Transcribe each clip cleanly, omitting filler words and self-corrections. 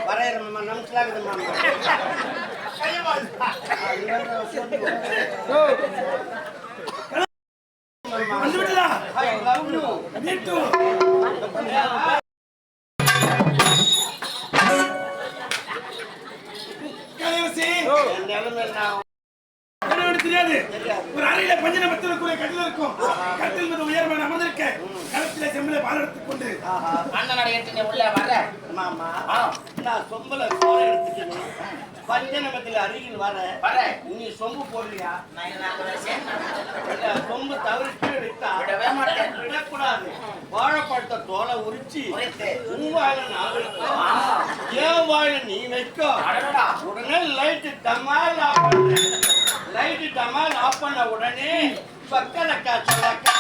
வரையறம்மா நமஸ்லாகுதும்மா. தெரியாது. ஒரு அறையில பஞ்சன பத்திரக்குரிய கட்டில இருக்கும். கட்டில் மீது உயர்வான அமர்ந்திருக்க கழுத்தில செம்பில பால் எடுத்துக் கொண்டு அண்ணன் எடுத்து உள்ள வர மாமா. நான் சொம்பல சோறு எடுத்துட்டு பஞ்சனமத்தில் அருகில் வர நீ சொம்பு போடுறியா? சொம்பு தவிர்த்து விட்டா விடவே மாட்டேன். விடக்கூடாது. வாழைப்பழத்தை தோலை உரிச்சு உவாழ நான் வைக்கும், ஏன் வாழ நீ வைக்கோ. உடனே லைட்டு டமால் ஆஃப் பண்ண. லைட்டு டமால் ஆஃப் பண்ண உடனே பக்கலக்கா சொல்லக்கா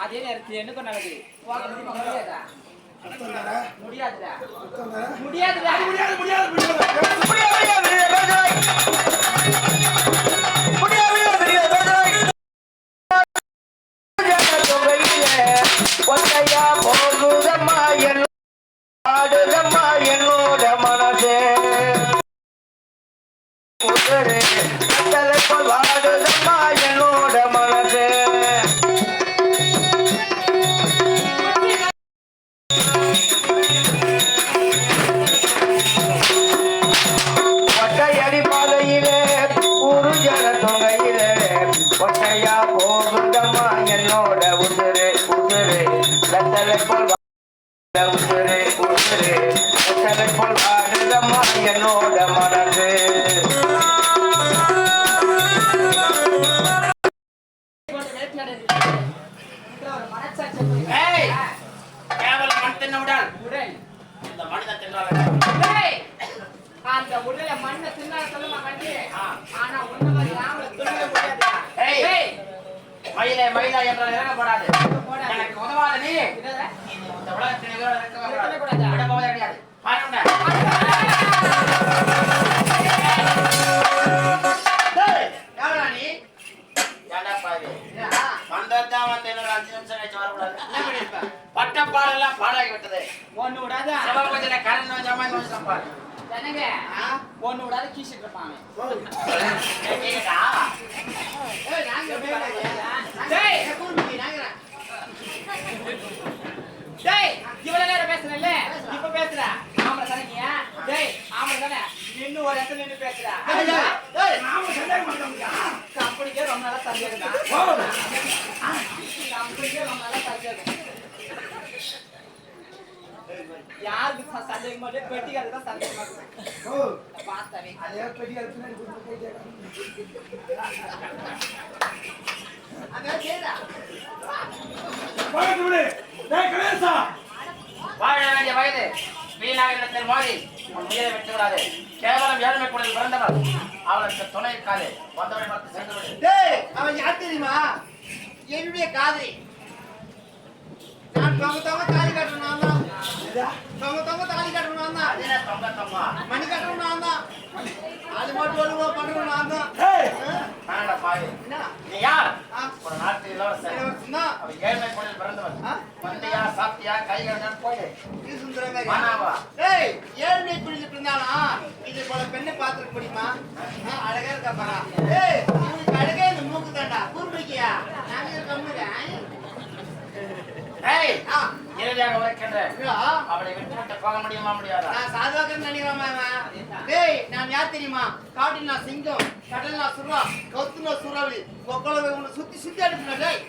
அதே நேரத்தில் எனக்கு நல்லது. முடியாதுடா முடியாதுடா முடியாது முடியாது என்னோட மனசே வாடுதம்மா என்னோட மனசே. ஒட்டையடி பாதையிலே ஒரு ஜன தொகையிலே ஒட்டையா போகுதம்மா என்னோட உசுரு உசுரு வெத்தலை போல் உசுரு உசுரு வெத்தலை போல் வாடுதம்மா என்னோட மனசு. அந்த உடல மண்ணை தின்னால சொல்லுமா கண்டி. ஆனா உன்ன மாதிரி நாமள தின்னவே முடியாது. மயிலே மயிலா என்றால் இறங்கப்படாது. எனக்கு உதவாத நீ இந்த உலகத்தில் விட போவதே கிடையாது. பாருங்க நீ ஏண்டா பாரு வந்ததான் வந்து இன்னொரு 5 நிமிஷம் கழிச்சு வரக்கூடாது. பட்டப்பாடெல்லாம் பாடாகி விட்டது. ஒண்ணு விடாத சிவபூஜையில கரண்ட் வந்தாம கொஞ்சம் பாரு. ஜனங்க ஒண்ணு விடாத கீசிட்டு இருப்பாங்க. இவ்வளவு நேரம் பேசுறேன்ல, இப்ப பேசுற ஆம்பளை தானே. ஆம்பளை தானே இன்னும் ஒரு இடத்துல நின்று பேசுற. கம்பெனிக்கே ரொம்ப நாளா சந்தேகம் தான். கம்பெனிக்கே ரொம்ப நாளா சந்தேகம். யாருக்கு சந்தேகம் மாட்டேன், பெட்டிக்காரருக்கு தான் சந்தேகமா இருக்கும். பார்த்தாவே வாழ வேண்டிய வயது வீணாகிடத்தில் மாறி உன் உயிரை விட்டு விடாது. கேவலம் ஏழ்மை குடில் பிறந்தவர் அவளுக்கு துணை இருக்காது. வந்தவரை பார்த்து சென்று விடு. அவன் யார் தெரியுமா? என்னுடைய காதலி. நான் தொங்க தொங்க தாலி கட்டணும் நான் தான். தொங்க தொங்க தாலி கட்டணும் நான் தான். அதே தொங்க தொங்க மணி கட்டணும் நான் தான். அது மட்டும் ஒழுங்கா பண்ணணும் நான் தான். நானடா பாரு. நீ யார்? ஒரு நாட்டு இளவரசன். அவன் ஏழ்மை குடில் பிறந்தவன். வந்தியா சாப்பிட்டியா கைகள் போயிடு. இது சுந்தரங்க மானாவா? ஏய் ஏழ்மை குடிச்சிட்டு இருந்தாலும் இது போல பெண்ணை பார்த்துக்க முடியுமா? அழகா இருக்கா பாரா. ஏய் இவனுக்கு அழகே இந்த மூக்கு தாண்டா. கூர்மைக்கியா நாங்க கம்முறேன். ஏய் இறுதியாக உரைக்கின்றேன். அவளை விட்டு விட்டு போக முடியுமா முடியாதா? நான் சாதாரண நினைக்கிறேன். டேய் நான் யார் தெரியுமா? காட்டில் நான் சிங்கம், கடல் நான் சுறா, கவுத்து நான் சூறாவளி. உங்களை உன்னை சுத்தி சுத்தி அனுப்பினா. டேய்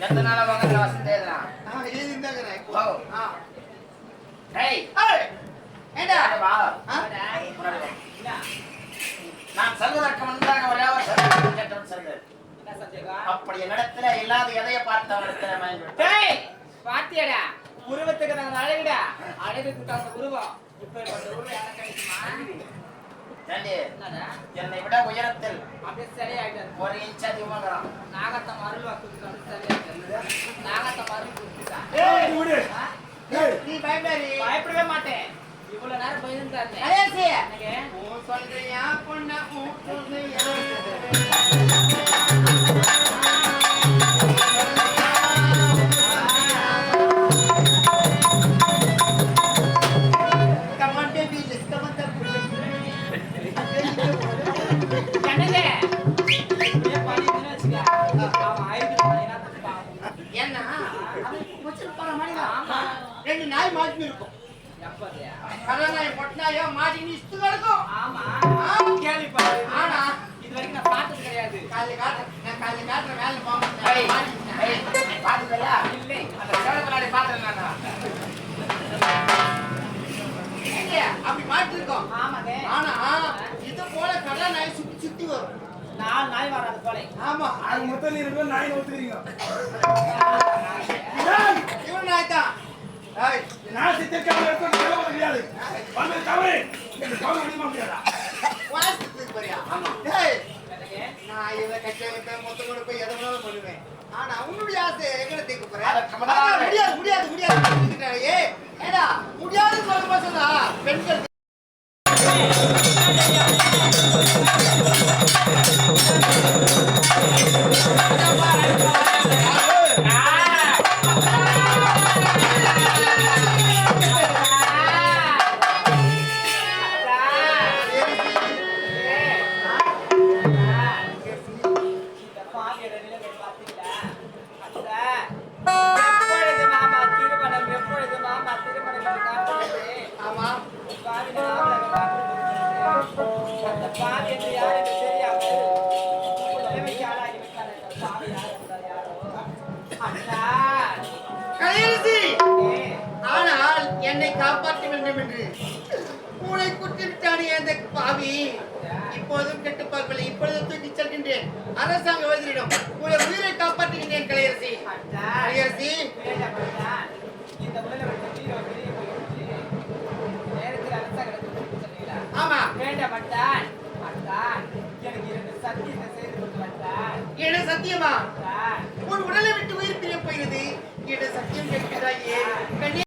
எத்தனை நாளா வாங்க வசந்தேதா? இது இந்தாங்கறே. ஓ டேய் ஏய் ஏண்டா வா. அப்படி என்னிடத்துல இல்லாத எதைய பார்த்தவனிடத்துல மயங்கி விட்டான். டேய் பாத்தியாடா உருவத்துக்கு தகுந்த அழகுடா அழகுக்கு தகுந்த உருவம் இப்ப இந்த உருவம் எனக்கு கிடைக்குமா ஏண்டி, என்னடா என்னை விட உயரத்தில் அப்படியே சரியாயிட்டாரு 1 இன்ச் அதிகமாகறான். நாகத்த மருவா குடுத்து சரியாயிட்டாரு நாகத்த மருவா குடுத்துட்டா ஏய், இது விடு. ஏய், நீ பயப்படாதே. பயப்படவே மாட்டேன் இவ்வளவு நேரம் பயந்துட்டாரு கலையரசி, எனக்கு உன் சொல்றியா பொண்ணா உன் சொல்றியா? Come on, baby, let's come on, என்னங்க இப்படியே பண்ணிட்டுன்னு வச்சுக்க அவன் ஆயிரத்தி ஏன்னா அவன் வச்சிருப்பாங்க மணிதான். ஆமா. 2 நாய் மாட்டி இருக்கும். எப்பதே கல்லநாய் பொட்டநாயோ மாட்டி இஷ்டு கிடக்கும். ஆமா ஆ, கேள்விப்படு ஆனா இது வரைக்கும் நான் பார்த்தது கிடையாது காலையில காட்டுற வேலை ஏய், போக ஏய், பாத்துக்கலையா? இல்லை அந்த சேலை முன்னாடி பாத்துறேன் நானு. அப்படி மாட்டி இருக்கோம். ஆமாங்க ஆனா இது போல கல்லநாய் சுத்தி சுத்தி வரும். 4 நாய் வராது போல ஆமா, அது மொத்தம் நீ 2 பேரும் நாய் ஒத்துக்கிறீங்க. இவன் நாய் தான். ஏய், நான் சித்திருக்காம எடுத்து செலவு பண்ண முடியாது. வந்து தவறு. இந்த தவறு அடிக்க முடியாதா? வாசித்துக்கு பாரியா? ஏய், நான் இவனை கட்ட வைக்க மொத்த கூட போய் எதை வேணாலும் பண்ணுவேன். ஆனா உன்னுடைய ஆசை எங்கட தேக்க போறேன்? அட, கமலா. அதான் முடியாது. ஏய், ஏடா முடியாதுன்னு சொல்ல மாட்டேடா. பெண்கள் ஆமா, கலையரசி, ஆனால் என்னை காப்பாற்ற வேண்டும் என்று உன்னை குத்திவிட்டானே அந்த பாவி. இப்போதும் கெட்டு பார்க்கவில்லை, இப்பொழுது தூக்கி செல்கின்றேன். அரசாங்க வதிரிடம் உங்களை உயிரை காப்பாற்றுகின்றேன். கலையரசி, கலையரசி, ஆமா, வேண்டப்பட்டான் எனக்கு 2 சத்தியத்தை செய்து கொடுத்தார் என்ன சத்தியமா? உன் உடலை விட்டு உயிர் பிரிய போகிறது. என்ன சத்தியம் கேட்கிறாயே கண்ணே.